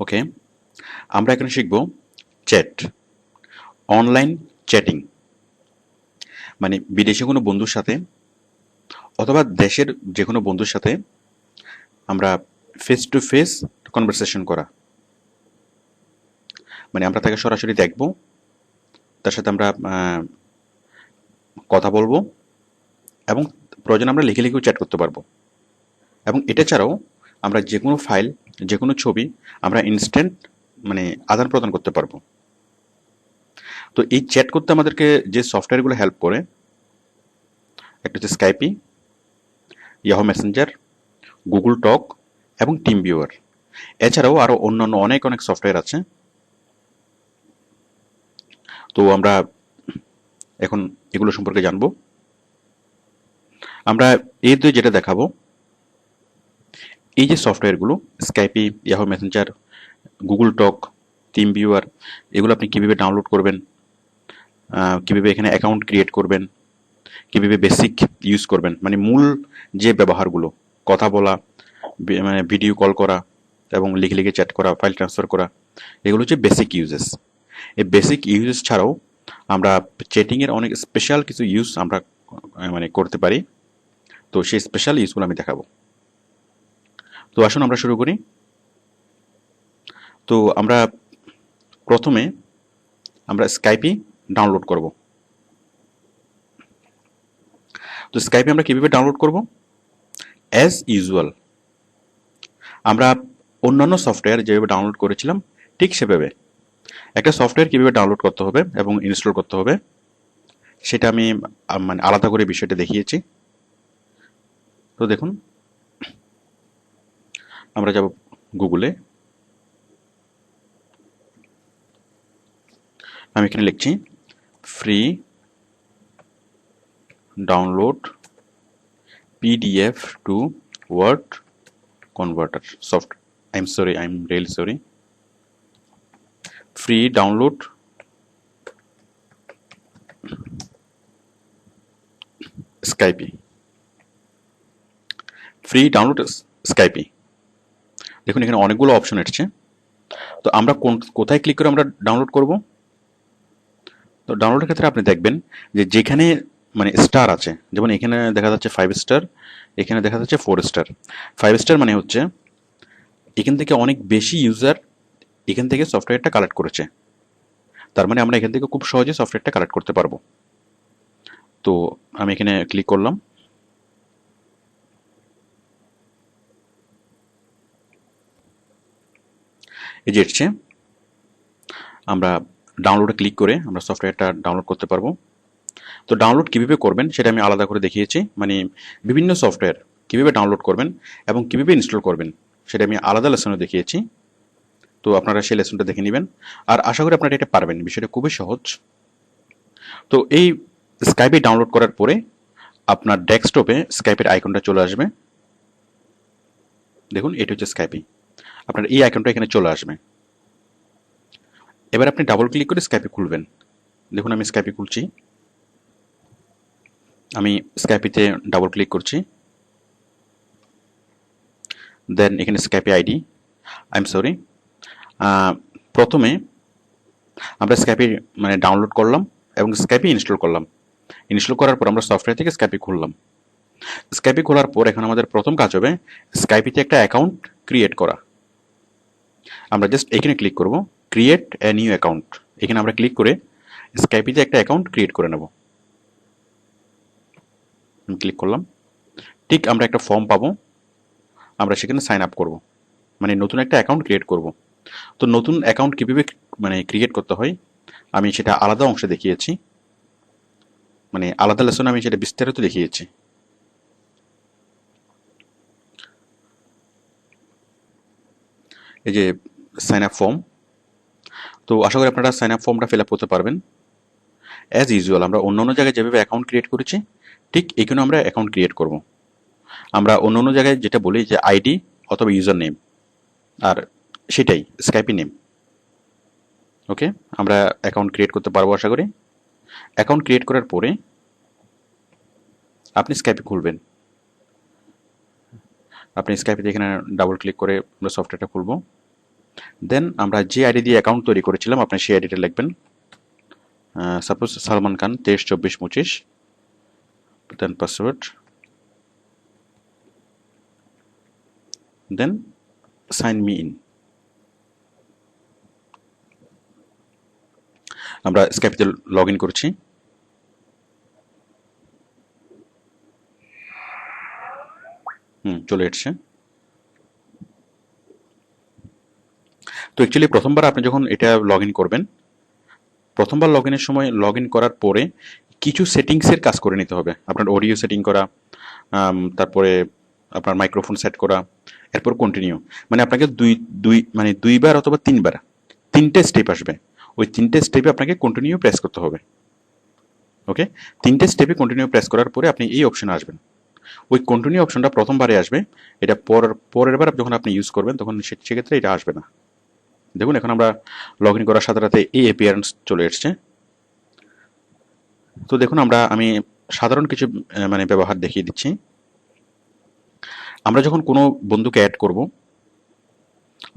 ওকে, আমরা এখানে শিখব চ্যাট, অনলাইন চ্যাটিং। মানে বিদেশি কোনো বন্ধুর সাথে অথবা দেশের যে কোনো বন্ধুর সাথে আমরা ফেস টু ফেস কনভারসেশন করা। মানে আমরা তাকে সরাসরি দেখব, তার সাথে আমরা কথা বলবো এবং প্রয়োজনে আমরা লিখে লিখেও চ্যাট করতে পারবো। এবং এটা ছাড়াও আমরা যে কোনো ফাইল, যে কোনো ছবি আমরা ইনস্ট্যান্ট মানে আদান প্রদান করতে পারবো। তো এই চ্যাট করতে আমাদেরকে যে সফটওয়্যারগুলো হেল্প করে, একটা হচ্ছে স্কাইপি, ইয়াহু মেসেঞ্জার, গুগল টক এবং টিম ভিউয়ার। এছাড়াও আরও অন্যান্য অনেক অনেক সফটওয়্যার আছে। তো আমরা এখন এগুলো সম্পর্কে জানবো। আমরা এই দুই যেটা দেখাবো, এই যে সফটওয়্যারগুলো স্কাইপি, ইয়াহু মেসেঞ্জার, গুগল টক, টিম ভিউয়ার, এগুলো আপনি কীভাবে ডাউনলোড করবেন, কীভাবে এখানে অ্যাকাউন্ট ক্রিয়েট করবেন, কীভাবে বেসিক ইউজ করবেন, মানে মূল যে ব্যবহারগুলো, কথা বলা, মানে ভিডিও কল করা এবং লিখে লিখে চ্যাট করা, ফাইল ট্রান্সফার করা, এগুলো হচ্ছে বেসিক ইউজেস। এই বেসিক ইউজেস ছাড়াও আমরা চ্যাটিংয়ের অনেক স্পেশাল কিছু ইউজ আমরা মানে করতে পারি। তো সেই স্পেশাল ইউজগুলো আমি দেখাবো। তো আসুন আমরা শুরু করি। তো আমরা প্রথমে আমরা স্কাইপি ডাউনলোড করব। তো স্কাইপে আমরা কীভাবে ডাউনলোড করব? অ্যাজ ইউজুয়াল আমরা অন্যান্য সফটওয়্যার যেভাবে ডাউনলোড করেছিলাম ঠিক সেভাবে একটা সফটওয়্যার কীভাবে ডাউনলোড করতে হবে এবং ইনস্টল করতে হবে সেটা আমি মানে আলাদা করে বিষয়টা দেখিয়েছি। তো দেখুন, আমরা যাব গুগলে। আমি এখানে লিখছি free download PDF to Word converter soft, I am really sorry, free download Skype, free download Skype. দেখুন এখানে অনেকগুলো অপশন এসছে। তো আমরা কোথায় ক্লিক করে আমরা ডাউনলোড করব? তো ডাউনলোডের ক্ষেত্রে আপনি দেখবেন যে যেখানে মানে স্টার আছে, যেমন এখানে দেখা যাচ্ছে 5 স্টার, এখানে দেখা যাচ্ছে 4 স্টার। 5 স্টার মানে হচ্ছে এখান থেকে অনেক বেশি ইউজার এখান থেকে সফটওয়্যারটা কালেক্ট করেছে, তার মানে আমরা এখান থেকে খুব সহজে সফটওয়্যারটা কালেক্ট করতে পারবো। তো আমি এখানে ক্লিক করলাম। এই যে এসছে, আমরা ডাউনলোডে ক্লিক করে আমরা সফটওয়্যারটা ডাউনলোড করতে পারবো। তো ডাউনলোড কীভাবে করবেন সেটা আমি আলাদা করে দেখিয়েছি, মানে বিভিন্ন সফটওয়্যার কীভাবে ডাউনলোড করবেন এবং কীভাবে ইনস্টল করবেন সেটা আমি আলাদা লেসনে দেখিয়েছি। তো আপনারা সেই লেসনটা দেখে নেবেন, আর আশা করি আপনারা এটা পারবেন, বিষয়টা খুবই সহজ। তো এই স্কাইপে ডাউনলোড করার পরে আপনার ডেস্কটপে স্কাইপের আইকনটা চলে আসবে। দেখুন এটা হচ্ছে স্কাইপি, আপনার এই আইকনটা এখানে চলে আসবে। এবার আপনি ডাবল ক্লিক করে স্কাইপে খুলবেন। দেখুন আমি স্কাইপে খুলছি, আমি স্কাইপিতে ডাবল ক্লিক করছি, দেন এখানে স্কাইপে আইডি, আই এম সরি, প্রথমে আমরা স্কাইপে মানে ডাউনলোড করলাম এবং স্কাইপে ইনস্টল করলাম। ইনস্টল করার পর আমরা সফটওয়্যার থেকে স্কাইপে খুললাম। স্কাইপে খোলার পর এখন আমাদের প্রথম কাজ হবে স্কাইপিতে একটা অ্যাকাউন্ট ক্রিয়েট করা। আমরা জাস্ট এখানে ক্লিক করব, ক্রিয়েট এ নিউ অ্যাকাউন্ট। এখানে আমরা ক্লিক করে স্কাইপিতে একটা অ্যাকাউন্ট ক্রিয়েট করে নেব। আমি ক্লিক করলাম, ঠিক আমরা একটা ফর্ম পাবো, আমরা সেখানে সাইন আপ করব, মানে নতুন একটা অ্যাকাউন্ট ক্রিয়েট করব। তো নতুন অ্যাকাউন্ট কীভাবে মানে ক্রিয়েট করতে হয় আমি সেটা আলাদা অংশে দেখিয়েছি, মানে আলাদা লেসনে আমি সেটা বিস্তারিত দেখিয়েছি। এই যে সাইন আপ ফর্ম, তো আশা করি আপনারা সাইন আপ ফর্মটা ফিল আপ করতে পারবেন। অ্যাজ ইউজুয়াল আমরা অন্য অন্য জায়গায় যেভাবে অ্যাকাউন্ট ক্রিয়েট করেছি ঠিক এখানে আমরা অ্যাকাউন্ট ক্রিয়েট করব। আমরা অন্য অন্য জায়গায় যেটা বলি যে আইডি অথবা ইউজার নেম, আর সেটাই স্কাইপি নেম। ওকে, আমরা অ্যাকাউন্ট ক্রিয়েট করতে পারবো আশা করি। অ্যাকাউন্ট ক্রিয়েট করার পরে আপনি স্কাইপে খুলবেন। আপনি স্কাইপে এখানে ডাবল ক্লিক করে আমরা সফটওয়্যারটা খুলবো। দেন আমরা যে আইডি দিয়ে অ্যাকাউন্ট তৈরি করেছিলাম আপনি সেই আইডিটা লিখবেন, suppose Salman Khan 232425, then password, then sign me in. আমরা স্কাইপে লগ ইন করছি। চলে এসছে। তো অ্যাকচুয়ালি প্রথমবার আপনি যখন এটা লগ ইন করবেন, প্রথমবার লগ ইনের সময় লগ ইন করার পরে কিছু সেটিংসের কাজ করে নিতে হবে। আপনার অডিও সেটিং করা, তারপরে আপনার মাইক্রোফোন সেট করা, এরপর কন্টিনিউ। মানে আপনাকে মানে দুইবার অথবা তিনবার, তিনটে স্টেপ আসবে। ওই তিনটে স্টেপে আপনাকে কন্টিনিউ প্রেস করতে হবে। ওকে, তিনটে স্টেপে কন্টিনিউ প্রেস করার পরে আপনি এই অপশনে আসবেন। ওই কন্টিনিউ অপশনটা প্রথমবারে আসবে, এটা পরের বার যখন আপনি ইউজ করবেন তখন সেক্ষেত্রে এটা আসবে না। দেখুন এখন আমরা লগ ইন করার সাথে সাথে এই অ্যাপিয়ারেন্স চলে এসছে। তো দেখুন আমি সাধারণ কিছু মানে ব্যবহার দেখিয়ে দিচ্ছি। আমরা যখন কোনো বন্ধুকে অ্যাড করব,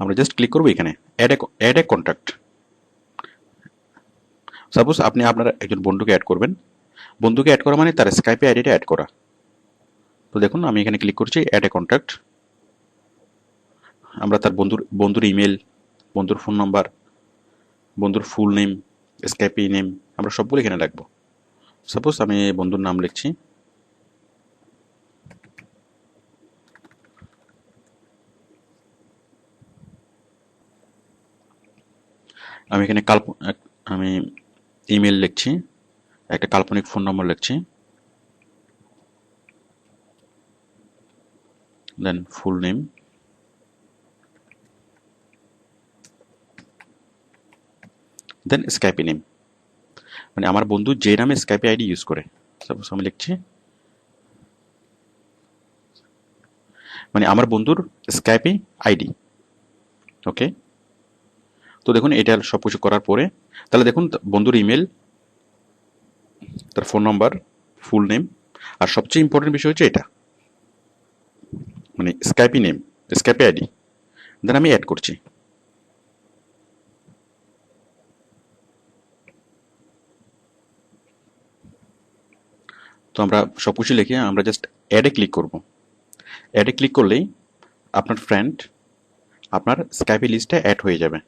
আমরা জাস্ট ক্লিক করব এখানে অ্যাড এ কন্ট্যাক্ট। সাপোজ আপনি আপনার একজন বন্ধুকে অ্যাড করবেন, বন্ধুকে অ্যাড করা মানে তার স্কাইপে আইডিটা অ্যাড করা। তো দেখুন আমি এখানে ক্লিক করছি অ্যাড এ কন্ট্যাক্ট। আমরা তার বন্ধুর ইমেল, বন্ধুর ফোন নাম্বার, বন্ধুর ফুল নেম, স্কাইপি নেম আমরা সবগুলো এখানে রাখবো। সাপোজ আমি বন্ধুর নাম লিখছি, আমি এখানে আমি ইমেল লিখছি, একটা কাল্পনিক ফোন নম্বর লিখছি, দেন ফুল নেম, দেন স্কাইপি নেম। মানে আমার বন্ধু যে নামে স্কাইপি আইডি ইউজ করে, সাপোজ আমি লিখছি মানে আমার বন্ধুর স্কাইপি আইডি। ওকে, তো দেখুন এটা সব কিছু করার পরে তাহলে দেখুন বন্ধুর ইমেল, তার ফোন নাম্বার, ফুল নেম, আর সবচেয়ে ইম্পর্টেন্ট বিষয় হচ্ছে এটা মানে স্কাইপি নেম, স্কাইপি আইডি। দেন আমি অ্যাড করছি। তো আমরা সব কিছু লিখে আমরা জাস্ট অ্যাডে ক্লিক করব। অ্যাডে ক্লিক করলেই আপনার ফ্রেন্ড আপনার স্কাইপি লিস্টে অ্যাড হয়ে যাবে।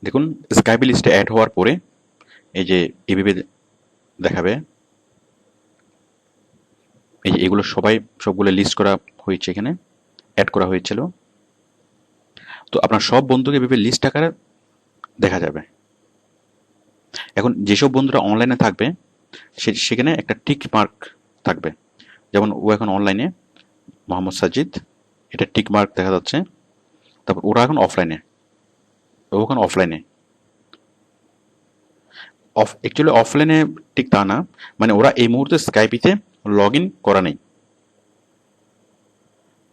দেখুন স্কাইপি লিস্টে অ্যাড হওয়ার পরে এই যে এভাবে দেখাবে, এই যে এগুলো সবগুলো লিস্ট করা হয়েছে, এখানে অ্যাড করা হয়েছিল। তো আপনার সব বন্ধুকে এভাবে লিস্ট আকারে দেখা যাবে। এখন যেসব বন্ধুরা অনলাইনে থাকবে সেখানে একটা টিক মার্ক থাকবে, যেমন ও এখন অনলাইনে, মোহাম্মদ সাজিদ, এটা টিক মার্ক দেখা যাচ্ছে। তারপর ওরা এখন অফলাইনে, ও এখন অফলাইনে। অ্যাকচুয়ালি অফলাইনে ঠিক তা না, মানে ওরা এই মুহূর্তে স্কাইপিতে লগ ইন করা নেই,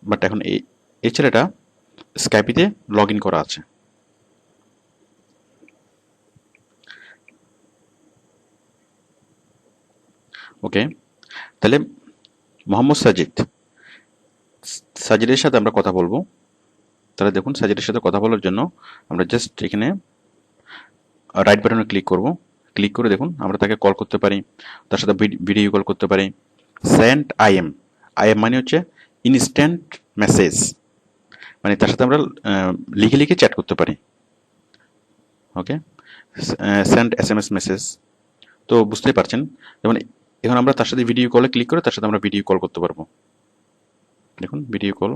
বাট এখন এই ছেলেটা স্কাইপিতে লগ ইন করা আছে। ওকে, তাহলে মোহাম্মদ সাজিদের সাথে আমরা কথা বলবো। তাহলে দেখুন সাজিদের সাথে কথা বলার জন্য আমরা জাস্ট এখানে রাইট বাটনে ক্লিক করব। ক্লিক করে দেখুন আমরা তাকে কল করতে পারি, তার সাথে ভিডিও কল করতে পারি। সেন্ড আইএম, আইএম মানে হচ্ছে ইনস্ট্যান্ট মেসেজ, মানে তার সাথে আমরা লিখে লিখে চ্যাট করতে পারি। ওকে, সেন্ড এসএমএস মেসেজ, তো বুঝতেই পারছেন। যেমন এখন আমরা তার সাথে ভিডিও কলে ক্লিক করে তার সাথে আমরা ভিডিও কল করতে পারবো। দেখুন ভিডিও কল,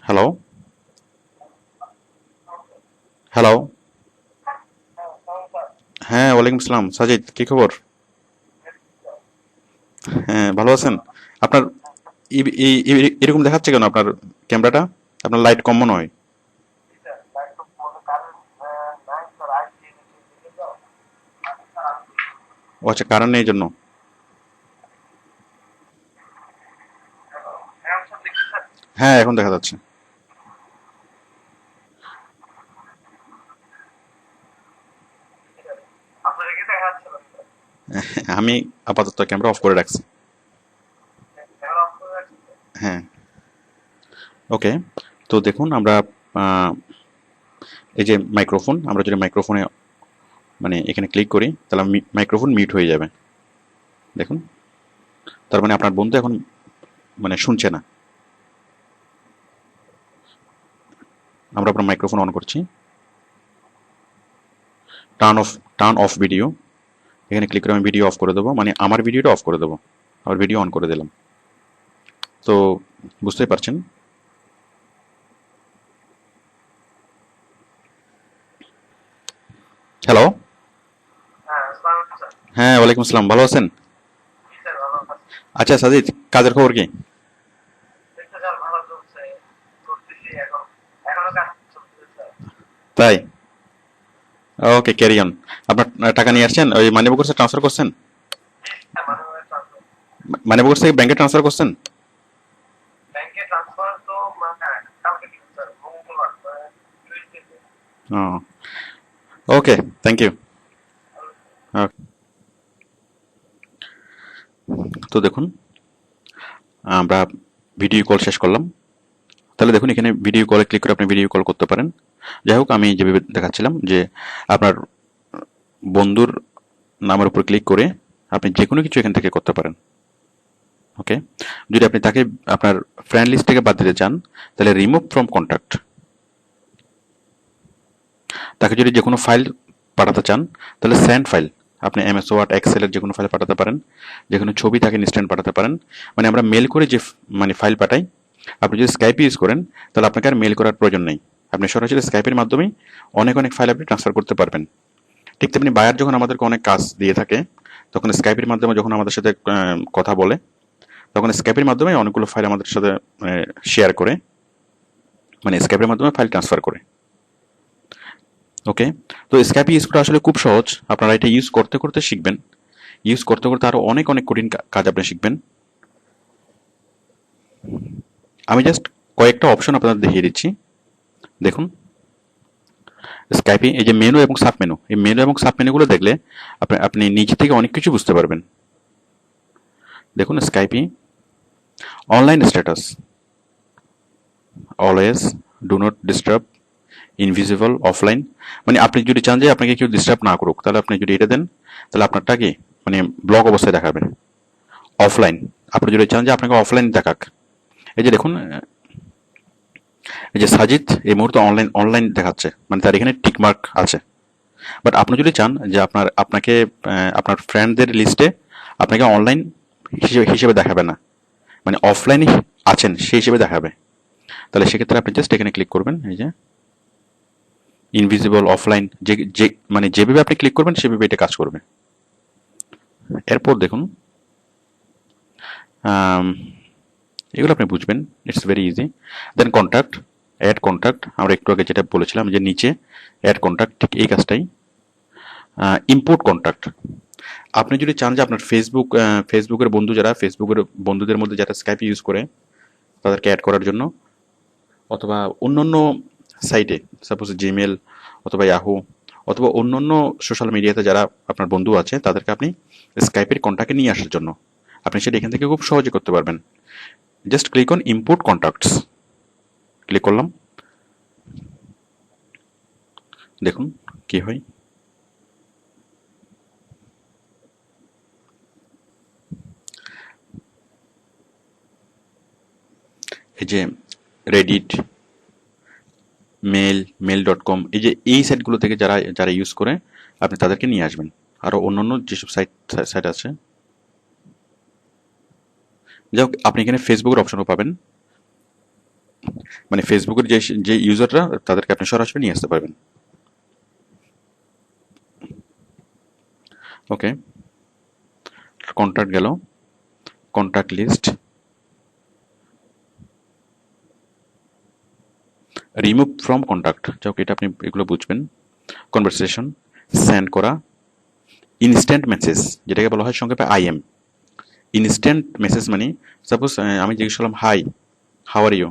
হ্যালো হ্যালো, হ্যাঁ ওয়ালাইকুম আসসালাম সাজিদ, কি খবর? হ্যাঁ ভালো আছেন? আপনার এরকম দেখাচ্ছে কেন আপনার ক্যামেরাটা? আপনার লাইট কম মনে হয়। ও আচ্ছা, কারেন্ট নেই এই জন্য। হ্যাঁ এখন দেখা যাচ্ছে। আমি আপাতত ক্যামেরা অফ করে রাখছি। হ্যাঁ, ওকে। তো দেখুন আমরা এই যে মাইক্রোফোন, আমরা যদি মাইক্রোফোনে মানে এখানে ক্লিক করি তাহলে মাইক্রোফোন মিউট হয়ে যাবে। দেখুন, তার মানে আপনার বন্ধু এখন মানে শুনছে না। আমরা আপনার মাইক্রোফোন অন করছি। টার্ন অফ ভিডিও, এখানে ক্লিক করে আমি ভিডিও অফ করে দেবো, মানে আমার ভিডিওটা অফ করে দেবো, আবার ভিডিও অন করে দিলাম। তো বুঝতেই পারছেন। হ্যালো। হ্যাঁ, ওয়ালাইকুম আসসালাম, ভালো আছেন? আচ্ছা সাজিদ, কাজের খবর কি? তাই? ওকে, ক্যারি অন। আপনার টাকা নিয়ে আসছেন, ওই মানি বক্সে ট্রান্সফার করছেন? মানি বক্স থেকে ব্যাংকে ট্রান্সফার করছেন? ওকে, থ্যাংক ইউ। তো দেখুন, আমরা ভিডিও কল শেষ করলাম। তাহলে দেখুন এখানে ভিডিও কলে ক্লিক করে আপনি ভিডিও কল করতে পারেন। যাই হোক, আমি যেভাবে দেখাচ্ছিলাম যে আপনার বন্ধুর নামের উপর ক্লিক করে আপনি যে কোনো কিছু এখান থেকে করতে পারেন। ওকে, যদি আপনি তাকে আপনার ফ্রেন্ড লিস্ট থেকে বাদ দিতে চান তাহলে রিমুভ ফ্রম কন্ট্যাক্ট। তাকে যদি যে কোনো ফাইল পাঠাতে চান তাহলে সেন্ড ফাইল, আপনি এমএস ওয়ার্ড এক্সেলের যে কোনো ফাইল পাঠাতে পারেন, যে কোনো ছবি তাকে ইনস্ট্যান্ট পাঠাতে পারেন। মানে আমরা মেল করে যে মানে ফাইল পাঠাই, আপনি যদি স্কাইপ ইউজ করেন তাহলে আপনাকে আর মেল করার প্রয়োজন নেই। আপনি সরাসরি স্কাইপের মাধ্যমেই অনেক অনেক ফাইল আপনি ট্রান্সফার করতে পারবেন। ঠিক তেমনি বায়ার যখন আমাদেরকে অনেক কাজ দিয়ে থাকে তখন স্কাইপের মাধ্যমে যখন আমাদের সাথে কথা বলে তখন স্কাইপের মাধ্যমে অনেকগুলো ফাইল আমাদের সাথে শেয়ার করে, মানে স্কাইপের মাধ্যমে ফাইল ট্রান্সফার করে। ওকে, তো স্কাইপ ইউজ করা আসলে খুব সহজ। আপনারা এটা ইউজ করতে করতে শিখবেন, ইউজ করতে করতে আরো অনেক অনেক কঠিন কাজ আপনি শিখবেন। আমি জাস্ট কয়েকটা অপশন আপনাদের দেখিয়ে দিচ্ছি। দেখুন, স্কাইপে এই যে মেনু এবং সাব মেনু, এই মেনু এবং সাব মেনুগুলো দেখলে আপনি নিজে থেকে অনেক কিছু বুঝতে পারবেন। দেখুন Skype online status, always, do not disturb, invisible, offline. মানে আপনি যদি চান যে আপনাকে কেউ ডিস্টার্ব না করুক তাহলে আপনি যদি এটা দেন তাহলে আপনারটা কি মানে ব্লক অবস্থায় দেখাবে। অফলাইন, আপনি যদি চান যে আপনাকে অফলাইন দেখাক, এই যে দেখুন, এই যে সাজিদ এই মুহূর্তে অনলাইন দেখাচ্ছে, মানে তার এখানে টিক মার্ক আছে। বাট আপনি যদি চান যে আপনাকে আপনার ফ্রেন্ডদের লিস্টে আপনাকে অনলাইন হিসেবে দেখাবে না, মানে অফলাইনে আছেন সেই হিসেবে দেখাবে, তাহলে সেক্ষেত্রে আপনি জাস্ট এখানে ক্লিক করবেন। এই যে ইনভিজিবল, অফলাইন, যে যে মানে যেভাবে আপনি ক্লিক করবেন সেভাবে এটা কাজ করবে। এরপর দেখুন, এগুলো আপনি বুঝবেন, it's very easy. Then contact, add contact, আমরা একটু আগে যেটা বলেছিলাম যে নিচে অ্যাড কন্ট্যাক্ট, ঠিক এই কাজটাই। ইম্পোর্ট কন্ট্যাক্ট, আপনি যদি চান যে আপনার ফেসবুকের বন্ধু যারা, ফেসবুকের বন্ধুদের মধ্যে যারা স্কাইপ ইউজ করে তাদেরকে অ্যাড করার জন্য, অথবা অন্যান্য সাইটে সাপোজ জিমেল অথবা ইয়াহু অথবা অন্যান্য সোশ্যাল মিডিয়াতে যারা আপনার বন্ধু আছে তাদেরকে আপনি স্কাইপের কন্ট্যাক্টে নিয়ে আসার জন্য আপনি সেটা এখান থেকে খুব সহজে করতে পারবেন। Just click on import contacts, click করলাম। দেখুন কি হয়। এই যে রেডিট, মেল.com, এই সাইটগুলো থেকে যারা যারা ইউজ করে আপনি তাদেরকে নিয়ে আসবেন। আরও অন্যান্য যেসব সাইট আছে, যাই হোক, আপনি এখানে ফেসবুকের অপশনও পাবেন, মানে ফেসবুকের যে ইউজাররা তাদেরকে আপনি সরাসরি নিয়ে আসতে পারবেন। ওকে, কন্ট্যাক্ট গেল, contact list, remove from contact, যাই হোক এটা আপনি এগুলো বুঝবেন। কনভারসেশন, সেন্ড করা, ইনস্ট্যান্ট মেসেজ যেটাকে বলা হয় সংক্ষেপে আইএম। ইনস্ট্যান্ট মেসেজ মানে সাপোজ আমি জিজ্ঞেস করলাম হাই, হাউ আর ইউ,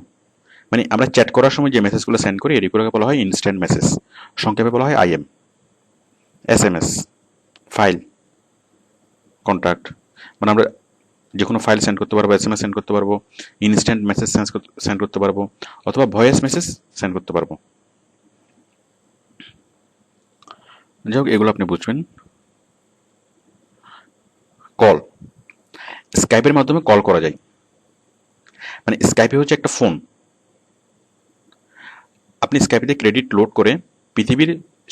মানে আমরা চ্যাট করার সময় যে মেসেজগুলো সেন্ড করি এগুলোকে বলা হয় ইনস্ট্যান্ট মেসেজ, সংক্ষেপে বলা হয় আইএম। এসএমএস, ফাইল, কন্ট্যাক্ট, মানে আমরা যে কোনো ফাইল সেন্ড করতে পারবো, এসএমএস সেন্ড করতে পারবো, ইনস্ট্যান্ট মেসেজ সেন্ড করতে পারবো, অথবা ভয়েস মেসেজ সেন্ড করতে পারবো। যাই হোক, এগুলো আপনি বুঝবেন। কল, স্কাইপের মাধ্যমে কল করা যায়। মানে স্কাইপে হচ্ছে একটা ফোন। আপনি স্কাইপেতে ক্রেডিট লোড করে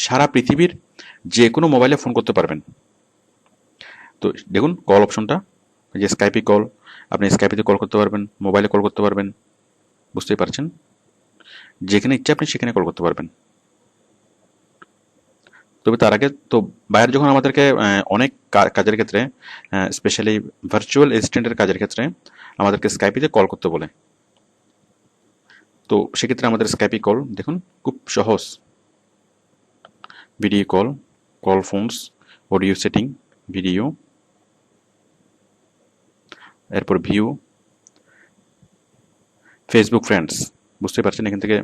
সারা পৃথিবীর যে কোনো মোবাইলে ফোন করতে পারবেন। তো দেখুন কল অপশনটা, যে স্কাইপে কল, আপনি স্কাইপেতে কল করতে পারবেন, মোবাইলে কল করতে পারবেন, বুঝতেই পারছেন। যেখানে ইচ্ছে আপনি সেখানে কল করতে পারবেন। তবে তার আগে তো বায়ার যখন আমাদেরকে অনেক কাজের ক্ষেত্রে, স্পেশালি ভার্চুয়াল অ্যাসিস্ট্যান্টের কাজের ক্ষেত্রে আমাদেরকে স্কাইপিতে কল করতে বলে। তো সেক্ষেত্রে আমাদের স্কাইপি কল দেখুন খুব সহজ। Video call, call phones, audio setting, video, এরপর ভিউ, ফেসবুক ফ্রেন্ডস, বুঝতে পারছেন। এখান থেকে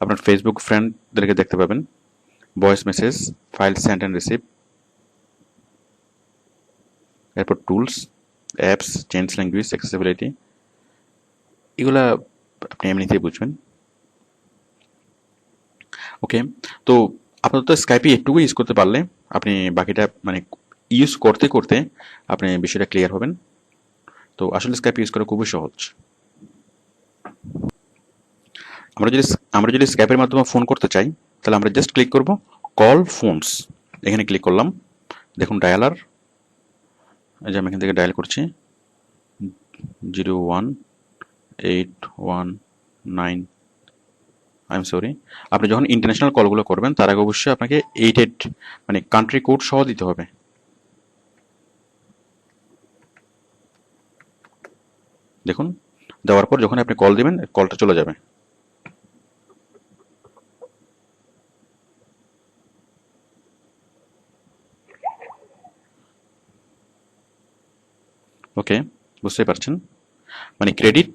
আপনার ফেসবুক ফ্রেন্ডদেরকে দেখতে পাবেন, voice message, file send and receive, এরপর tools, apps, change language, accessibility, এগুলা আপনি এমনিতেই বুঝবেন। ওকে, তো আপাতত স্কাইপে একটুকু ইউজ করতে পারলে আপনি বাকিটা মানে ইউজ করতে করতে আপনি বিষয়টা ক্লিয়ার হবেন। তো আসলে স্কাইপ ইউজ করা খুবই সহজ। আমরা যদি স্কাইপের মাধ্যমে ফোন করতে চাই, তাহলে আমরা জাস্ট ক্লিক করব কল ফোনস, এখানে ক্লিক করলাম। দেখুন ডায়ালার, এই যে আমি এখান থেকে ডায়াল করছি 01819, আই এম সরি। আপনি যখন ইন্টারন্যাশনাল কলগুলো করবেন তার আগে অবশ্যই আপনাকে 88 মানে কান্ট্রি কোড সহ দিতে হবে। দেখুন দেওয়ার পর যখন আপনি কল দিবেন কলটা চলে যাবে। ওকে, বুঝতে পারছেন। মানে ক্রেডিট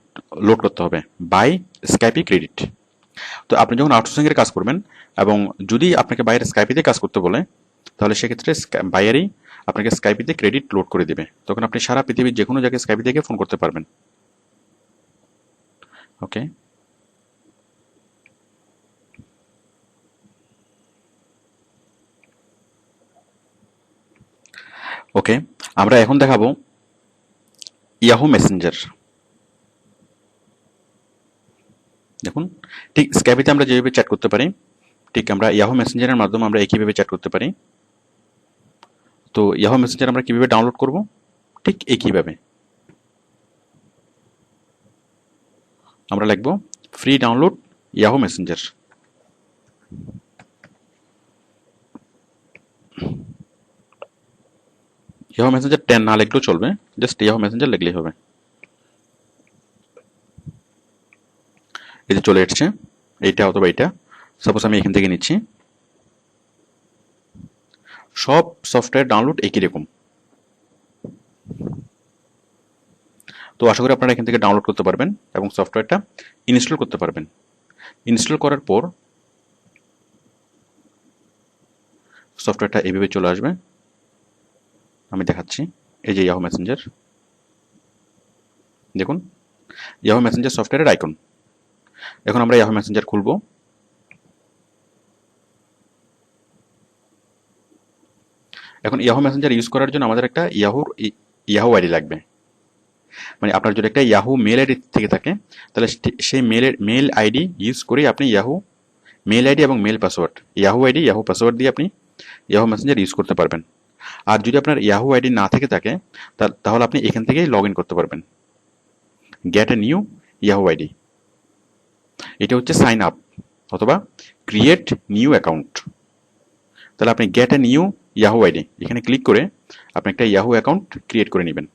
লোড করতে হবে বাই স্কাইপি ক্রেডিট। তো আপনি যখন আউটসোর্সিং এর কাজ করবেন এবং যদি আপনাকে বাইরের স্কাইপিতে কাজ করতে বলে, তাহলে সেক্ষেত্রে বাইরেই আপনাকে স্কাইপিতে ক্রেডিট লোড করে দিবে। তখন আপনি সারা পৃথিবীর যে কোনো জায়গায় স্কাইপি থেকে ফোন করতে পারবেন। ওকে, ওকে, আমরা এখন দেখাবো ইয়াহু মেসেঞ্জার। দেখুন ঠিক স্কাইপিতে আমরা যেভাবে চ্যাট করতে পারি, ঠিক আমরা ইয়াহু মেসেঞ্জারের মাধ্যমে আমরা একইভাবে চ্যাট করতে পারি। তো ইয়াহু মেসেঞ্জার আমরা কিভাবে ডাউনলোড করব? ঠিক একইভাবে আমরা লিখব free download Yahoo Messenger. Yahoo Messenger 10 না লিখলেও চলবে, জাস্ট ইয়াহু মেসেঞ্জার লিখলেই হবে। এই যে চলে এসছে, এইটা অথবা এইটা, সাপোজ আমি এখান থেকে নিচ্ছি। সব সফটওয়্যার ডাউনলোড একই রকম। তো আশা করি আপনারা এখান থেকে ডাউনলোড করতে পারবেন এবং সফটওয়্যারটা ইনস্টল করতে পারবেন। ইনস্টল করার পর সফটওয়্যারটা এইভাবে চলে আসবে। আমি দেখাচ্ছি, এই যে ইয়াহু মেসেঞ্জার, দেখুন ইয়াহু মেসেঞ্জার সফটওয়্যারের আইকন। এখন আমরা ইয়াহু মেসেঞ্জার খুলব। এখন ইয়াহু মেসেঞ্জার ইউজ করার জন্য আমাদের একটা ইয়াহু আইডি লাগবে। মানে আপনার যদি একটা ইয়াহু মেল আইডি থেকে থাকে, তাহলে সেই মেল আইডি ইউজ করে আপনি ইয়াহু মেল আইডি এবং mail password, Yahoo ID Yahoo password দিয়ে আপনি ইয়াহু মেসেঞ্জার ইউজ করতে পারবেন। আর যদি আপনার ইয়াহু আইডি না থেকে থাকে, তাহলে আপনি এখান থেকেই লগ ইন করতে পারবেন। Gate a new Yahoo ID, এটা হচ্ছে সাইন আপ অথবা ক্রিয়েট নিউ অ্যাকাউন্ট। তাহলে আপনি gate a new Yahoo ID এখানে ক্লিক করে আপনি একটা ইয়াহু অ্যাকাউন্ট ক্রিয়েট করে নেবেন,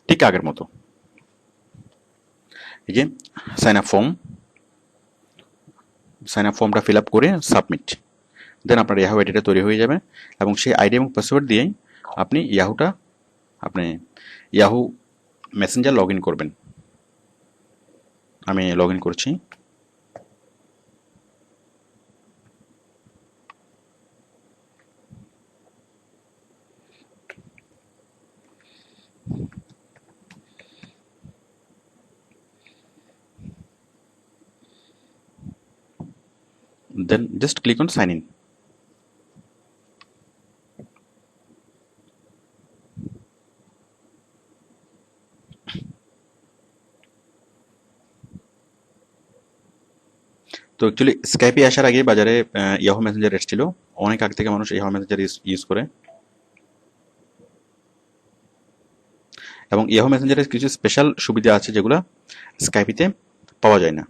ঠিক আগের মতো। এই যে সাইন আপ ফর্মটা ফিল আপ করে সাবমিট, দেন আপনার ইয়াহু আইডিটা তৈরি হয়ে যাবে এবং সেই আইডি এবং পাসওয়ার্ড দিয়েই আপনি ইয়াহু মেসেঞ্জার লগ ইন করবেন। আমি লগ ইন করছি। then just click on sign in. তো অ্যাকচুয়ালি স্কাইপে আসার আগে বাজারে ইয়াহু মেসেঞ্জার এসেছিল, অনেক আগে থেকে মানুষ ইয়াহু মেসেঞ্জার ইউজ করে, এবং ইয়াহু মেসেঞ্জারের কিছু স্পেশাল সুবিধা আছে যেগুলো স্কাইপিতে পাওয়া যায় না।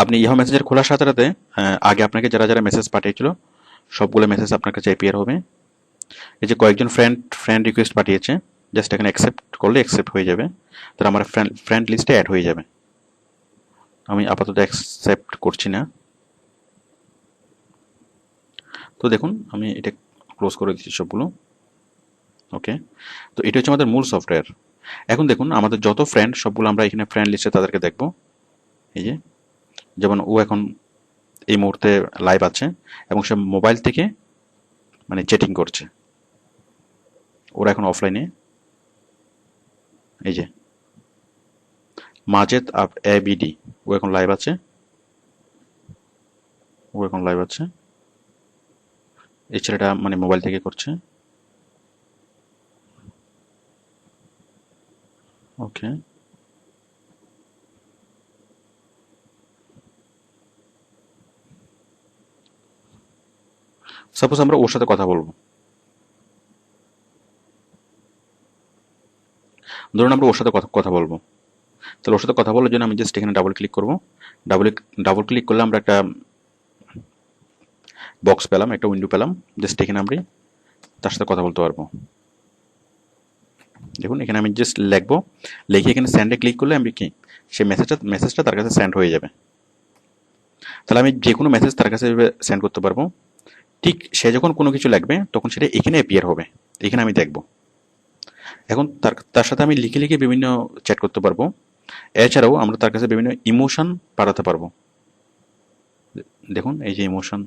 আপনি ইয়াহু মেসেঞ্জার খোলার সাথে সাথে আগে আপনাকে যারা যারা মেসেজ পাঠিয়েছিল সবগুলো মেসেজ আপনার কাছে অ্যাপিয়ার হবে। এই যে কয়েকজন ফ্রেন্ড রিকোয়েস্ট পাঠিয়েছে, জাস্ট এখানে অ্যাকসেপ্ট করলে অ্যাকসেপ্ট হয়ে যাবে, তারা আমার ফ্রেন্ড লিস্টে অ্যাড হয়ে যাবে। আমি আপাতত অ্যাকসেপ্ট করছি না। তো দেখুন আমি এটা ক্লোজ করে দিচ্ছি সবগুলো। ওকে, তো এটা হচ্ছে আমাদের মূল সফটওয়্যার। এখন দেখুন আমাদের যত ফ্রেন্ড সবগুলো আমরা এখানে ফ্রেন্ড লিস্টে তাদেরকে দেখব। এই যে যেমন ও এখন এই মুহূর্তে লাইভ আছে এবং সে মোবাইল থেকে মানে চ্যাটিং করছে, ওরা এখন অফলাইনে। এই যে মাজেদ এবিডি, ও এখন লাইভ আছে, এই ছেলেটা মানে মোবাইল থেকে করছে। ওকে, সাপোজ আমরা ওর সাথে কথা বলবো, ধরুন আমরা ওর সাথে কথা বলবো, তাহলে ওর সাথে কথা বলার জন্য আমি জাস্ট এখানে ডাবল ক্লিক করবো। ডাবল ক্লিক করলে আমরা একটা বক্স পেলাম, একটা উইন্ডো পেলাম, জাস্ট এখানে আমরা তার সাথে কথা বলতে পারবো। দেখুন এখানে আমি জাস্ট লিখবো, লিখে এখানে সেন্ডে ক্লিক করলে আমি কি সেই মেসেজটা তার কাছে সেন্ড হয়ে যাবে। তাহলে আমি যে কোনো মেসেজ তার কাছে সেন্ড করতে পারবো। ঠিক সে যখন কোনো কিছু লিখবে তখন সেটা এখানে অ্যাপিয়ার হবে, এখানে আমি দেখব। এখন তার সাথে আমি লিখে লিখে বিভিন্ন চ্যাট করতে পারবো। এছাড়াও আমরা তার কাছে বিভিন্ন ইমোশন পাঠাতে পারবো। দেখুন এই যে ইমোশন,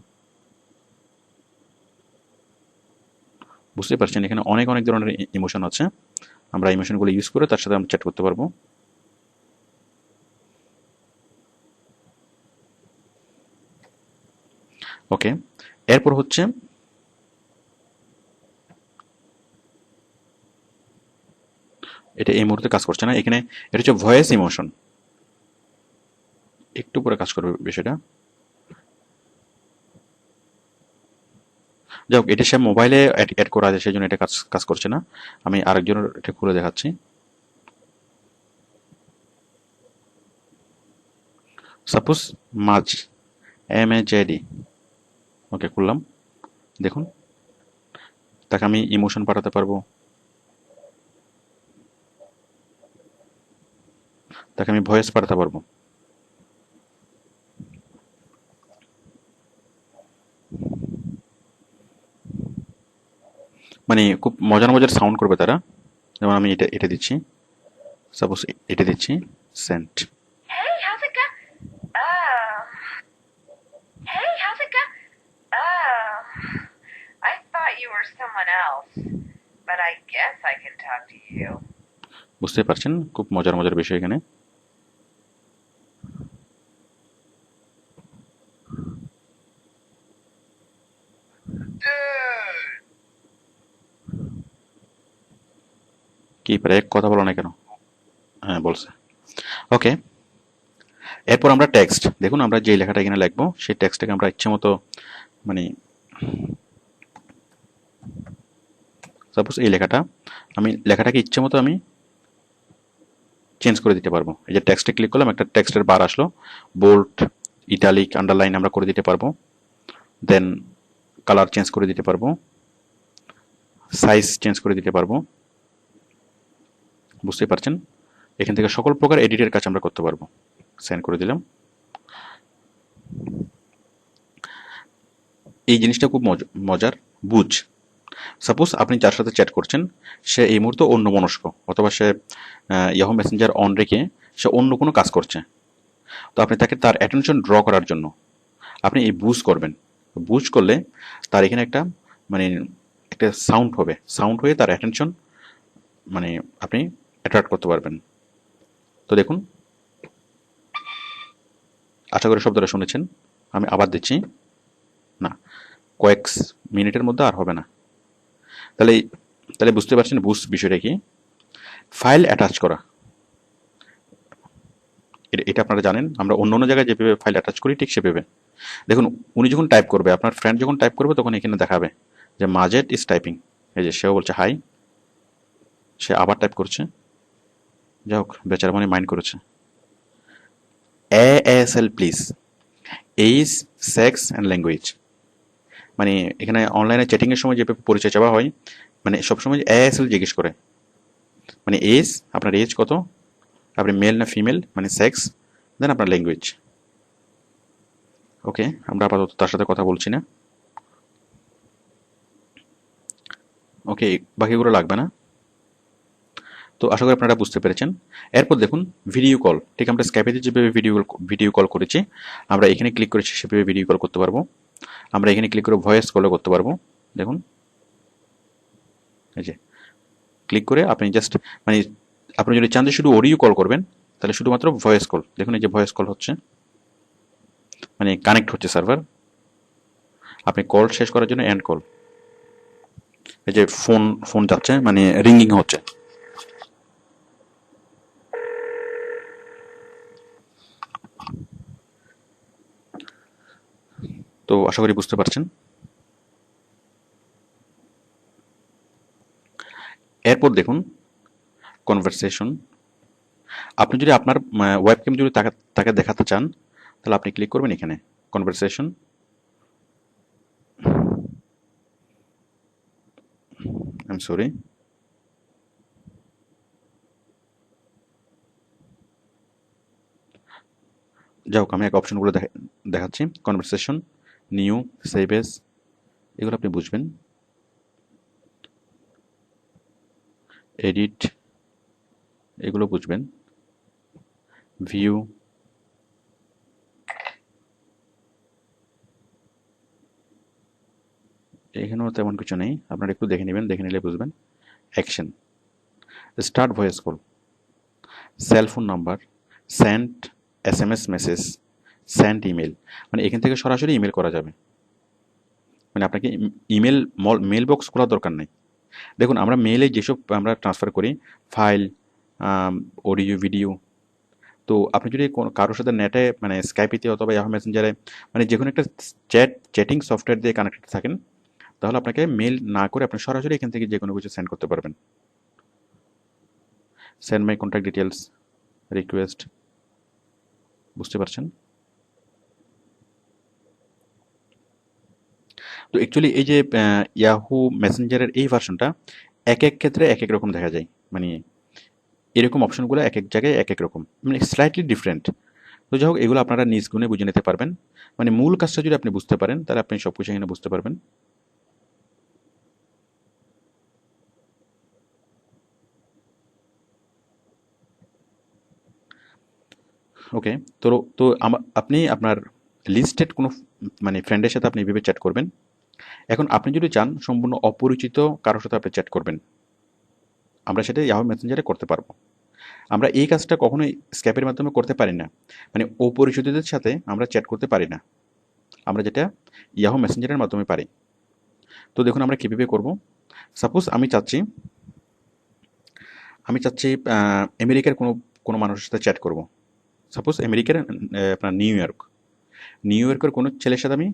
বুঝতে পারছেন এখানে অনেক অনেক ধরনের ইমোশন আছে, আমরা ইমোশনগুলো ইউজ করে তার সাথে আমরা চ্যাট করতে পারবো। ওকে, এরপর হচ্ছে এটা এই মুহূর্তে কাজ করছে না, এখানে এটা হচ্ছে ভয়েস ইমোশন, একটু পরে কাজ করবে বিষয়টা। যাই হোক, এটা সে মোবাইলে অ্যাড করা আছে সেই জন্য এটা কাজ করছে না। আমি আরেকজনের এটা খুলে দেখাচ্ছি। সাপোজ মাঝ MAJD, ওকে খুললাম। দেখুন তাকে আমি ইমোশন পাঠাতে পারবো, তাকে আমি ভয়েস পাঠাতে পারবো। মানে খুব মজার মজার সাউন্ড করবে তারা। যেমন আমি এটা দিচ্ছি, সাপোজ এটা দিচ্ছি Saint. Hey, how's it go? Oh. Hey, how's it go? Oh. I thought you were someone else, but I guess I can talk to you. বুঝতে পারছেন খুব মজার মজার বিষয় এখানে। কি প্রায় কথা বলো না কেন? হ্যাঁ বলছে। ওকে, এরপর আমরা টেক্সট, দেখুন আমরা যে লেখাটা এখানে লিখবো সেই টেক্সটটাকে আমরা ইচ্ছে মতো মানে সাপোজ এই লেখাটাকে ইচ্ছে মতো আমি চেঞ্জ করে দিতে পারবো। এই যে টেক্সটে ক্লিক করলাম, একটা টেক্সটের বার আসলো, বোল্ড, ইটালিক, আন্ডারলাইন আমরা করে দিতে পারবো। দেন কালার চেঞ্জ করে দিতে পারবো, সাইজ চেঞ্জ করে দিতে পারবো। বুঝতেই পারছেন এখান থেকে সকল প্রকার এডিটের কাজ আমরা করতে পারবো। সেন্ড করে দিলাম। এই জিনিসটা খুব মজার। বুঝ, সাপোজ আপনি যার সাথে চ্যাট করছেন সে এই মুহূর্তে অন্যমনস্ক, অথবা সে ইয়াহু মেসেঞ্জার অন রেখে সে অন্য কোনো কাজ করছে, তো আপনি তার অ্যাটেনশন ড্র করার জন্য আপনি এই বুঝ করবেন। বুঝ করলে তার এখানে মানে একটা সাউন্ড হয়ে তার অ্যাটেনশন মানে আপনি অ্যাট্রাক্ট করতে পারবেন। তো দেখুন, আশা করি শব্দটা শুনেছেন। আমি আবার দিচ্ছি। না, কয়েক মিনিটের মধ্যে আর হবে না। তাহলে তাহলে বুঝতে পারছেন বুস্ট বিষয়টা কি। ফাইল অ্যাটাচ করা, এটা আপনারা জানেন। আমরা অন্য অন্য জায়গায় যেভাবে ফাইল অ্যাটাচ করি ঠিক সেভাবে। দেখুন, উনি যখন টাইপ করবে, আপনার ফ্রেন্ড যখন টাইপ করবে, তখন এখানে দেখাবে যে মাজেদ ইজ টাইপিং। এই যে সেও বলছে হাই, সে আবার টাইপ করছে। যাই হোক, বেচারা মনে মাইন্ড করেছে। ASL please, age, sex and language. মানে এখানে অনলাইনে চ্যাটিংয়ের সময় যেভাবে পরিচয় চাওয়া হয়, মানে সবসময় ASL জিজ্ঞেস করে। মানে এজ, আপনার এজ কত, আপনি মেল না ফিমেল, মানে সেক্স, দেন আপনার ল্যাঙ্গুয়েজ। ওকে, আমরা আপাতত তার সাথে কথা বলছি না। ওকে, বাকিগুলো লাগবে না। তো আশা করি আপনারা বুঝতে পেরেছেন। এরপর দেখুন ভিডিও কল। ঠিক আমরা স্কাইপেতে যেভাবে ভিডিও কল করেছি, আমরা এখানে ক্লিক করেছি সেভাবে ভিডিও কল করতে পারবো। আমরা এখানে ক্লিক করে ভয়েস কলও করতে পারবো। দেখুন, এই যে ক্লিক করে আপনি জাস্ট, মানে আপনি যদি চান যে শুধু অডিও কল করবেন, তাহলে শুধুমাত্র ভয়েস কল। দেখুন এই যে ভয়েস কল হচ্ছে, মানে কানেক্ট হচ্ছে সার্ভার। আপনি কল শেষ করার জন্য এন্ড কল। এই যে ফোন ফোন যাচ্ছে, মানে রিঙ্গিং হচ্ছে। তো আশা করি বুঝতে পারছেন। এরপর দেখুন কনভারসেশন। আপনি যদি আপনার ওয়েবক্যাম যদি তাকে দেখাতে চান, তাহলে আপনি ক্লিক করবেন এখানে কনভারসেশন। আই এম সরি, যাই হোক, আমি এক অপশনগুলো দেখাচ্ছি। কনভারসেশন, নিউ, সেভ এস, এগুলো আপনি বুঝবেন। এডিট, এগুলো বুঝবেন। ভিউ, এখানেও তেমন কিছু নেই, আপনারা একটু দেখে নেবেন, দেখে নিলে বুঝবেন। Action, start voice call, cell phone number, send SMS message, send email. মানে এখান থেকে সরাসরি ইমেল করা যাবে। মানে আপনাকে ইমেল মেল বক্স খোলার দরকার নেই। দেখুন, আমরা মেইলে যেসব আমরা ট্রান্সফার করি, ফাইল, অডিও, ভিডিও, তো আপনি যদি কারোর সাথে নেটে, মানে স্কাইপিতে অথবা ইয়াহু মেসেঞ্জারে, মানে যে কোনো একটা চ্যাটিং সফটওয়্যার দিয়ে কানেক্টেড থাকেন, তাহলে আপনাকে মেল না করে আপনি সরাসরি এখান থেকে যে কোনো কিছু সেন্ড করতে পারবেন। সেন্ড মাই কন্ট্যাক্ট ডিটেলস, রিকোয়েস্ট, বুঝতে পারছেন। তো অ্যাকচুয়ালি এই যে ইয়াহু মেসেঞ্জারের এই ভার্সনটা এক এক ক্ষেত্রে এক এক রকম দেখা যায়। মানে এরকম অপশনগুলো এক এক জায়গায় এক এক রকম, মানে স্লাইটলি ডিফারেন্ট। তো যাই হোক, এগুলো আপনারা নিজ গুণে বুঝে নিতে পারবেন। মানে মূল কাজটা যদি আপনি বুঝতে পারেন, তাহলে আপনি সব কিছু এখানে বুঝতে পারবেন। ওকে, তো তো আপনি আপনার লিস্টেড কোনো মানে ফ্রেন্ডের সাথে আপনি এভাবে চ্যাট করবেন। এখন আপনি যদি চান সম্পূর্ণ অপরিচিত কারোর সাথে আপনি চ্যাট করবেন, আমরা সেটা ইয়াহু মেসেঞ্জারে করতে পারবো। আমরা এই কাজটা কখনোই স্ক্যাপের মাধ্যমে করতে পারি না। মানে অপরিচিতদের সাথে আমরা চ্যাট করতে পারি না, আমরা যেটা ইয়াহু মেসেঞ্জারের মাধ্যমে পারি। তো দেখুন আমরা কীভাবে করব। সাপোজ আমি চাচ্ছি আমেরিকার কোনো কোনো মানুষের সাথে চ্যাট করব। সাপোজ আমেরিকার আপনার নিউ ইয়র্কের কোনো ছেলের সাথে আমি,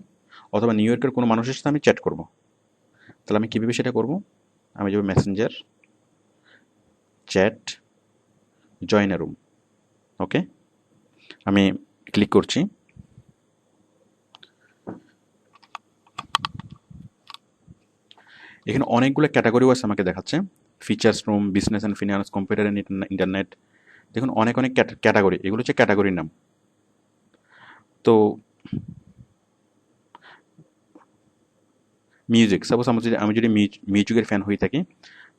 অথবা নিউ ইয়র্কের কোনো মানুষের সাথে আমি চ্যাট করব। তাহলে আমি কীভাবে সেটা করব? আমি যাব মেসেঞ্জার, চ্যাট, জয়েন এ রুম। ওকে, আমি ক্লিক করছি। এখানে অনেকগুলো ক্যাটাগরি ওয়াইজ আমাকে দেখাচ্ছে। Features room, business and finance, computer and internet. দেখুন অনেক অনেক ক্যাটাগরি, এগুলো হচ্ছে ক্যাটাগরির নাম। তো মিউজিক, সাপোজ আমি যদি মিউজিকের ফ্যান হয়ে থাকি,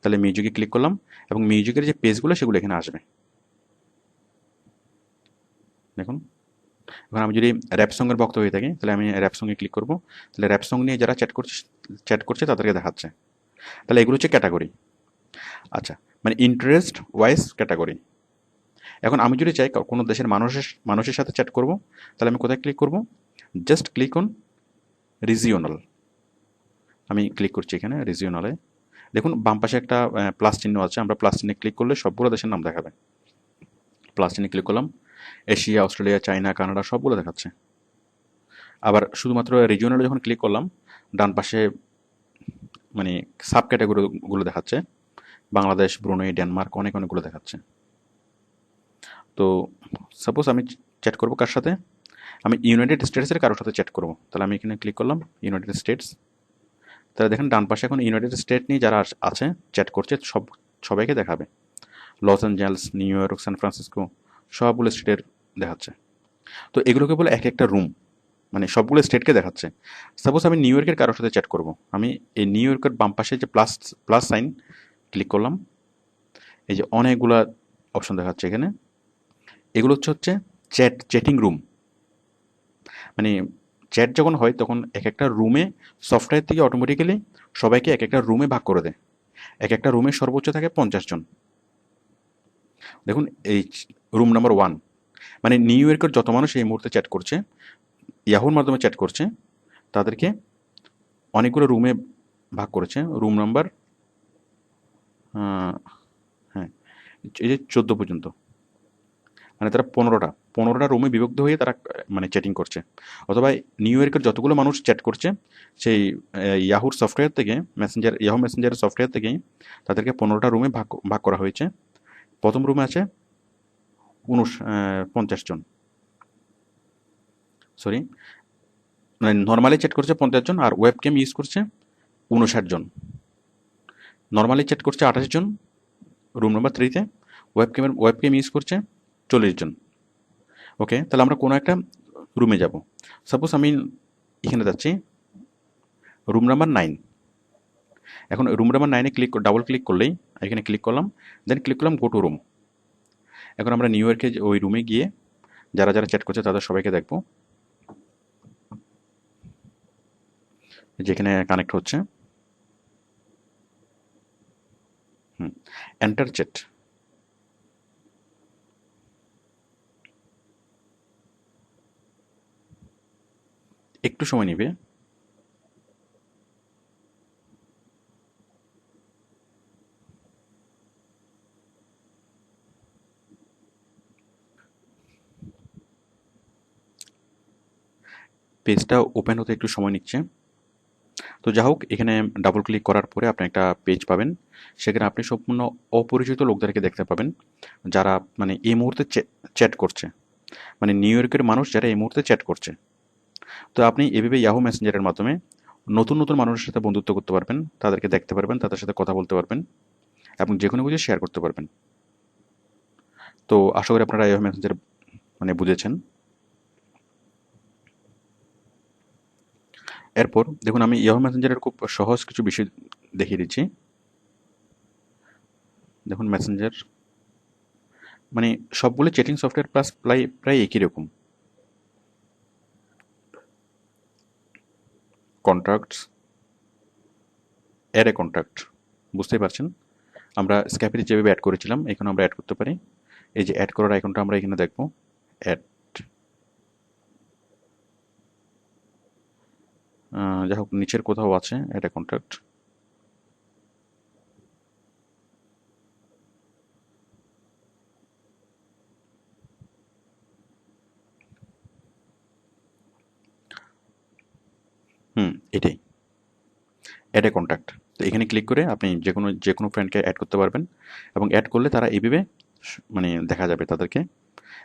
তাহলে মিউজিকে ক্লিক করলাম, এবং মিউজিকের যে পেজগুলো সেগুলো এখানে আসবে। দেখুন, এখন আমি যদি র্যাপ সঙ্গের ভক্ত হয়ে থাকি, তাহলে আমি র্যাপ সঙ্গে ক্লিক করব। তাহলে র্যাপ সং নিয়ে যারা চ্যাট করছে তাদেরকে দেখাচ্ছে। তাহলে এগুলো হচ্ছে ক্যাটাগরি। আচ্ছা, মানে ইন্টারেস্ট ওয়াইজ ক্যাটাগরি। এখন আমি যদি চাই কোনো দেশের মানুষের সাথে চ্যাট করব, তাহলে আমি কোথায় ক্লিক করব? Just click on regional. আমি ক্লিক করছি এখানে রিজিওনালে। দেখুন বাম পাশে একটা প্লাস চিহ্ন আছে, আমরা প্লাস চিহ্নে ক্লিক করলে সবগুলো দেশের নাম দেখাবে। প্লাস চিহ্নে ক্লিক করলাম, এশিয়া, অস্ট্রেলিয়া, চায়না, কানাডা সবগুলো দেখাচ্ছে। আবার শুধুমাত্র রিজিওনালে যখন ক্লিক করলাম, ডান পাশে মানে সাব ক্যাটাগরিগুলো দেখাচ্ছে, বাংলাদেশ, ব্রুনেই, ডেনমার্ক অনেকগুলো দেখাচ্ছে। তো সাপোজ আমি চ্যাট করব কার সাথে? আমি ইউনাইটেড স্টেটসের কারোর সাথে চ্যাট করব, তাহলে আমি এখানে ক্লিক করলাম ইউনাইটেড স্টেটস। তাহলে দেখেন ডান পাশে এখন ইউনাইটেড স্টেট নিয়ে যারা আছে চ্যাট করছে সবাইকে দেখাবে। Los Angeles, New York, San Francisco সবগুলো স্টেটের দেখাচ্ছে। তো এগুলোকে বলে এক একটা রুম, মানে সবগুলো স্টেটকে দেখাচ্ছে। সাপোজ আমি নিউ ইয়র্কের কারোর সাথে চ্যাট করব, আমি এই নিউ ইয়র্কের বাম পাশে যে প্লাস সাইন ক্লিক করলাম, এই যে অনেকগুলা অপশন দেখাচ্ছে এখানে। এগুলো হচ্ছে চ্যাটিং রুম। মানে চ্যাট যখন হয় তখন এক একটা রুমে সফটওয়্যার থেকে অটোমেটিক্যালি সবাইকে এক একটা রুমে ভাগ করে দেয়। এক একটা রুমে সর্বোচ্চ থাকে 50 জন। দেখুন এই রুম নাম্বার 1, মানে নিউ ইয়র্কের যত মানুষ এই মুহূর্তে চ্যাট করছে, ইয়াহুর মাধ্যমে চ্যাট করছে, তাদেরকে অনেকগুলো রুমে ভাগ করেছে। রুম নাম্বার হ্যাঁ, এই যে 14 পর্যন্ত, মানে তারা 15টা রুমে বিভক্ত হয়ে তারা মানে চ্যাটিং করছে। অথবা নিউ ইয়র্কের যতগুলো মানুষ চ্যাট করছে সেই ইয়াহুর সফটওয়্যার থেকে ইয়াহু মেসেঞ্জারের সফটওয়্যার থেকেই তাদেরকে 15টা রুমে ভাগ করা হয়েছে। প্রথম রুমে আছে 50 জন, সরি, মানে নর্মালি চ্যাট করছে 50 জন, আর ওয়েব ক্যাম ইউজ করছে 59 জন। নর্মালি চ্যাট করছে 28 জন রুম নাম্বার 3-তে, ওয়েব ক্যাম ইউজ করছে 40 জন। ওকে, তাহলে আমরা কোনো একটা রুমে যাব। সাপোজ আমি এখানে যাচ্ছি রুম নাম্বার 9। এখন রুম নাম্বার 9-এ ডাবল ক্লিক করলেই এখানে ক্লিক করলাম, দেন ক্লিক করলাম গো টু রুম। এখন আমরা নিউ ইয়র্কে ওই রুমে গিয়ে যারা যারা চ্যাট করছে তাদের সবাইকে দেখবো, যেখানে কানেক্ট হচ্ছে। Enter chat. একটু সময় নেবে। পেজটা ওপেন হতে একটু সময় নিচ্ছে। তো যা হোক, এখানে ডাবল ক্লিক করার পরে আপনি একটা পেজ পাবেন। সেখানে আপনি সম্পূর্ণ অপরিচিত লোকদেরকে দেখতে পাবেন, যারা মানে এই মুহূর্তে চ্যাট করছে, মানে নিউ ইয়র্কের মানুষ যারা এই মুহূর্তে চ্যাট করছে। তো আপনি এভাবে ইয়াহু মেসেঞ্জারের মাধ্যমে নতুন নতুন মানুষের সাথে বন্ধুত্ব করতে পারবেন, তাদেরকে দেখতে পারবেন, তাদের সাথে কথা বলতে পারবেন এবং যে কোনো কিছু শেয়ার করতে পারবেন। তো আশা করি আপনারা ইয়াহু মেসেঞ্জার মানে বুঝেছেন। এরপর দেখুন আমি ইয়াহু মেসেঞ্জারের খুব সহজ কিছু বিষয় দেখিয়ে দিচ্ছি। দেখুন মেসেঞ্জার মানে সবগুলো চ্যাটিং সফটওয়্যার প্রায় একই রকম। কন্ট্যাক্টস, অ্যাড এ কন্ট্যাক্ট, বুঝতেই পারছেন আমরা স্ক্যাপে যেভাবে অ্যাড করেছিলাম এখানে আমরা অ্যাড করতে পারি। এই যে অ্যাড করার আইকনটা আমরা এখানে দেখব, অ্যাড। যাই হোক নিচের কোথাও আছে অ্যাড এ কন্ট্যাক্ট। এটাই অ্যাড এ কন্ট্যাক্ট। তো এখানে ক্লিক করে আপনি যে কোনো ফ্রেন্ডকে অ্যাড করতে পারবেন, এবং অ্যাড করলে তারা এইভাবে মানে দেখা যাবে তাদেরকে,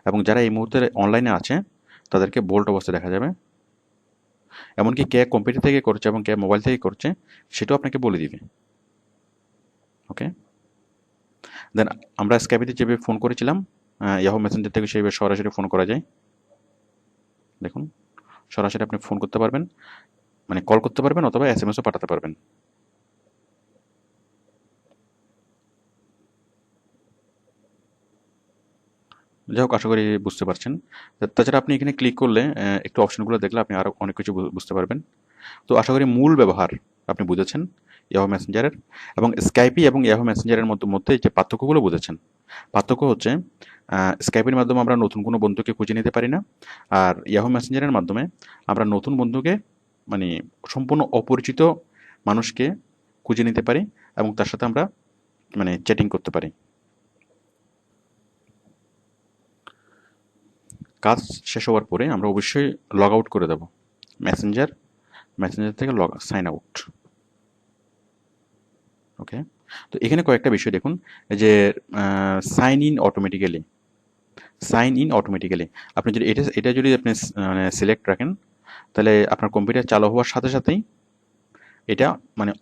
এবং যারা এই মুহূর্তে অনলাইনে আছে তাদেরকে বোল্ড অবস্থায় দেখা যাবে। এমনকি কে কম্পিউটার থেকে করছে এবং কে মোবাইল থেকে করছে সেটাও আপনাকে বলে দিবে। ওকে, দেন আমরা স্ক্যাপিতে যেভাবে ফোন করেছিলাম ইয়াহু মেসেঞ্জার থেকে সেইভাবে সরাসরি ফোন করা যায়। দেখুন সরাসরি আপনি ফোন করতে পারবেন, মানে কল করতে পারবেন অথবা এসএমএসও পাঠাতে পারবেন। যাই হোক আশা করি বুঝতে পারছেন। তাছাড়া আপনি এখানে ক্লিক করলে একটু অপশনগুলো দেখলে আপনি আরও অনেক কিছু বুঝতে পারবেন। তো আশা করি মূল ব্যবহার আপনি বুঝেছেন ইয়াহু মেসেঞ্জারের, এবং স্কাইপি এবং ইয়াহু মেসেঞ্জারের মধ্যে যে পার্থক্যগুলো বুঝেছেন। পার্থক্য হচ্ছে স্কাইপের মাধ্যমে আমরা নতুন কোনো বন্ধুকে খুঁজে নিতে পারি না, আর ইয়াহু মেসেঞ্জারের মাধ্যমে আমরা নতুন বন্ধুকে মানে সম্পূর্ণ অপরিচিত মানুষকে খুঁজে নিতে পারি এবং তার সাথে আমরা মানে চ্যাটিং করতে পারি। কাজ শেষ হওয়ার পরে আমরা অবশ্যই লগ আউট করে দেব মেসেঞ্জার থেকে সাইন আউট। ওকে, তো এখানে কয়েকটা বিষয় দেখুন, যে সাইন ইন অটোমেটিক্যালি আপনি যদি এটা যদি আপনি মানে সিলেক্ট রাখেন, তাহলে আপনার কম্পিউটার চালু হওয়ার সাথে সাথেই এটা মানে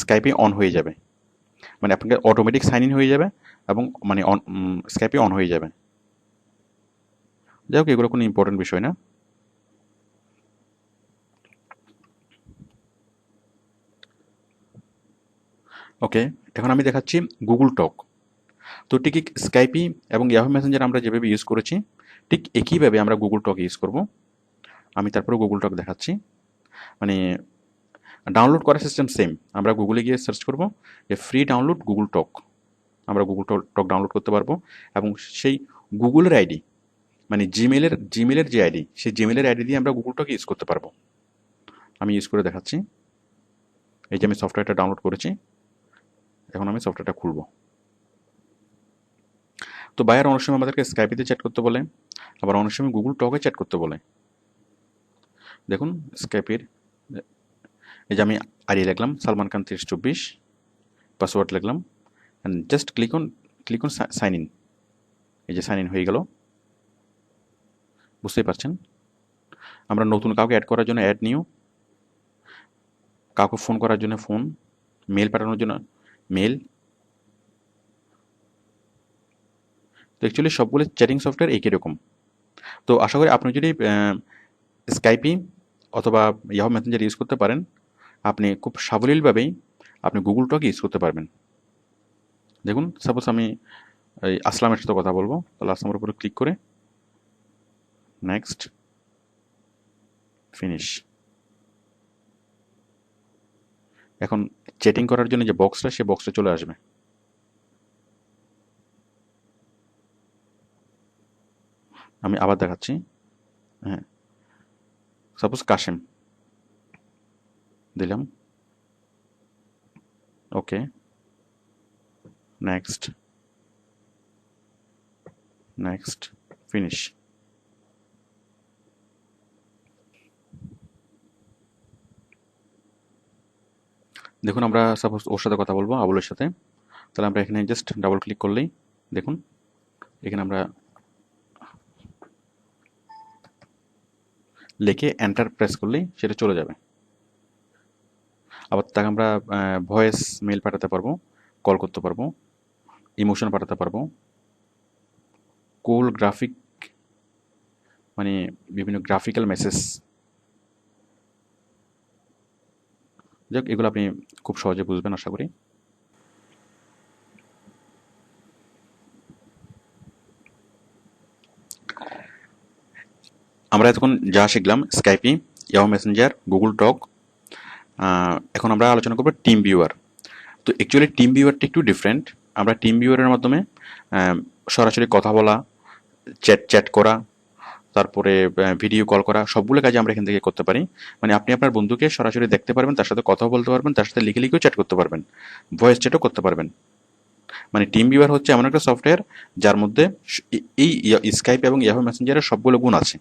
স্কাইপে অন হয়ে যাবে, মানে আপনাকে অটোমেটিক সাইন ইন হয়ে যাবে এবং মানে স্কাইপে অন হয়ে যাবে। যাই হোক, এগুলো কোনো ইম্পর্টেন্ট বিষয় না। ওকে, এখন আমি দেখাচ্ছি গুগল টক। তো ঠিক স্কাইপি এবং ইয়াহু মেসেঞ্জার আমরা যেভাবে ইউজ করেছি, ঠিক একইভাবে আমরা গুগল টক ইউজ করব। আমি তারপরে গুগল টক দেখাচ্ছি। মানে ডাউনলোড করার সিস্টেম সেম, আমরা গুগলে গিয়ে সার্চ করব যে ফ্রি ডাউনলোড গুগল টক, আমরা গুগল টক ডাউনলোড করতে পারবো এবং সেই গুগলের আইডি মানে জিমেলের যে আইডি, সেই জিমেলের আইডি দিয়ে আমরা গুগল টক ইউজ করতে পারবো। আমি ইউজ করে দেখাচ্ছি। এই যে আমি সফটওয়্যারটা ডাউনলোড করেছি, এখন আমি সফটওয়্যারটা খুলব। তো বায়ার অনেক সময় আমাদেরকে স্কাইপিতে চ্যাট করতে বলে, আবার অনেক সময় গুগল টকে চ্যাট করতে বলে। দেখুন স্কাইপের এই যে আমি আইডি লিখলাম সালমান খান 3024, পাসওয়ার্ড লিখলাম and just click on sign in. এই যে সাইন ইন হয়ে গেল, বুঝতেই পারছেন। আমরা নতুন কাউকে অ্যাড করার জন্য অ্যাড নিউ, কাউকে ফোন করার জন্য ফোন, মেল পাঠানোর জন্য মেল। তো অ্যাকচুয়ালি সবগুলো চ্যাটিং সফটওয়্যার একই রকম। তো আশা করি আপনি যদি স্কাইপি অথবা ইয়াহু মেসেঞ্জার ইউজ করতে পারেন, আপনি খুব সাবলীলভাবেই আপনি গুগল টক ইউজ করতে পারবেন। দেখুন সাপোজ আমি এই আসলামের সাথে কথা বলবো, তাহলে আসলামের উপরে ক্লিক করে নেক্সট, ফিনিশ। এখন চ্যাটিং করার জন্য যে বক্সটা, সে বক্সটা চলে আসবে। আমি আবার দেখাচ্ছি। হ্যাঁ, সাপোজ কাশেম দিলাম, ওকে, নেক্সট, ফিনিশ। দেখুন আমরা সাপোজ ওর সাথে কথা বলবো, আবুলের সাথে, তাহলে আমরা এখানে জাস্ট ডাবল ক্লিক করলেই দেখুন এখানে আমরা লিখে এন্টার প্রেস করলেই সেটা চলে যাবে। আবার তাকে আমরা ভয়েস মেল পাঠাতে পারবো, কল করতে পারবো, ইমোশন পাঠাতে পারবো, কোল গ্রাফিক মানে বিভিন্ন গ্রাফিক্যাল মেসেজ। যাক, এগুলো আপনি খুব সহজে বুঝবেন আশা করি। আমরা এতক্ষণ যা শিখলাম স্কাইপি, ইয়াহু মেসেঞ্জার, গুগল টক, এখন আমরা আলোচনা করবো টিম ভিউয়ার। তো অ্যাকচুয়ালি টিম ভিউয়ারটা একটু ডিফারেন্ট। আমরা টিম ভিউয়ারের মাধ্যমে সরাসরি কথা বলা, চ্যাট করা, তারপরে ভিডিও কল করা, সবগুলো কাজে আমরা এখান থেকে করতে পারি। মানে আপনি আপনার বন্ধুকে সরাসরি দেখতে পারবেন, তার সাথে কথাও বলতে পারবেন, তার সাথে লিখে লিখেও চ্যাট করতে পারবেন, ভয়েস চ্যাটও করতে পারবেন। মানে টিম ভিউয়ার হচ্ছে এমন একটা সফটওয়্যার যার মধ্যে এই স্কাইপ এবং ইয়াহু মেসেঞ্জারের সবগুলো গুণ আছে।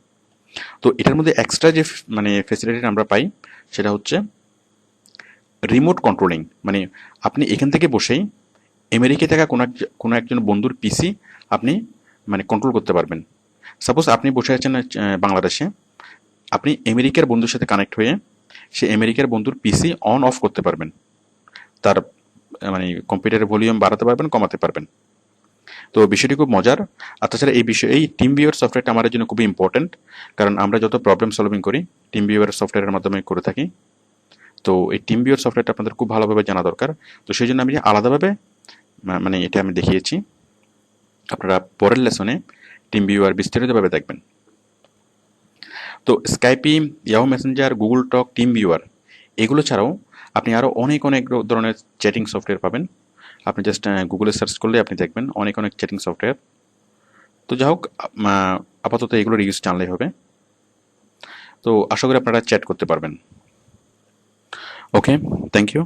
তো এটার মধ্যে এক্সট্রা যে মানে ফেসিলিটি আমরা পাই সেটা হচ্ছে রিমোট কন্ট্রোলিং। মানে আপনি এখান থেকে বসেই আমেরিকায় থাকা কোনো একজন বন্ধুর পিসি আপনি মানে কন্ট্রোল করতে পারবেন। সাপোজ আপনি বসে আছেন বাংলাদেশে, আপনি আমেরিকার বন্ধুর সাথে কানেক্ট হয়ে সে আমেরিকার বন্ধুর পিসি অন অফ করতে পারবেন, তার মানে কম্পিউটারের ভলিউম বাড়াতে পারবেন, কমাতে পারবেন। তো বিষয়টি খুব মজার। আর তাছাড়া এই টিম ভিউয়ার সফটওয়্যারটা আমাদের জন্য খুবই ইম্পর্টেন্ট, কারণ আমরা যত প্রবলেম সলভিং করি টিম ভিউয়ার সফটওয়্যারের মাধ্যমে করে থাকি। তো এই টিম ভিউয়ার সফটওয়্যারটা আপনাদের খুব ভালোভাবে জানা দরকার। তো সেই জন্য আমি আলাদাভাবে মানে এটা আমি দেখিয়েছি। আপনারা পরের লেসনে টিম ভিউয়ার বিস্তারিতভাবে দেখবেন। তো স্কাইপি, ইয়াহু মেসেঞ্জার, গুগল টক, টিম ভিউয়ার এগুলো ছাড়াও আপনি আরও অনেক ধরনের চ্যাটিং সফটওয়্যার পাবেন। আপনি জাস্ট গুগলে সার্চ করলে আপনি দেখবেন অনেক চ্যাটিং সফটওয়্যার। তো যাই হোক, আপাতত এগুলোর ইউজ জানলেই হবে। তো আশা করি আপনারা চ্যাট করতে পারবেন। ওকে, থ্যাংক ইউ।